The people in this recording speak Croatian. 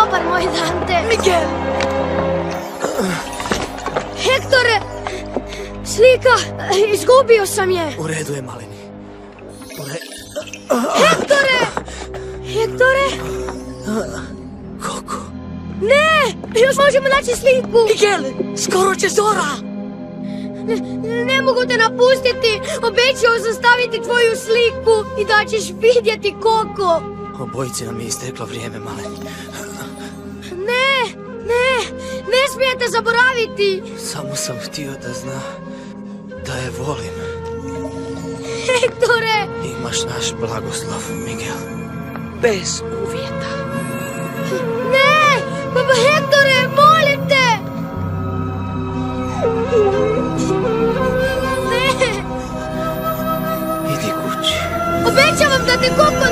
dobar, moj Dante. Miguel! Hektore! Slika! Izgubio sam je! U redu je, maleni. Hektore! Hektore! Koko? Ne! Još možemo naći sliku! Miguel! Skoro će zora! Ne mogu te napustiti! Obećao sam staviti tvoju sliku i da ćeš vidjeti Koko! Obojici nam je isteklo vrijeme, maleni. Ne smijete zaboraviti! Samo sam htio da zna da je volim. Hektore! Imaš naš blagoslov, Miguel. Bez uvjeta. Ne! Baba Hektore, molim te! Ne! Idi kući. Obećavam da te Koko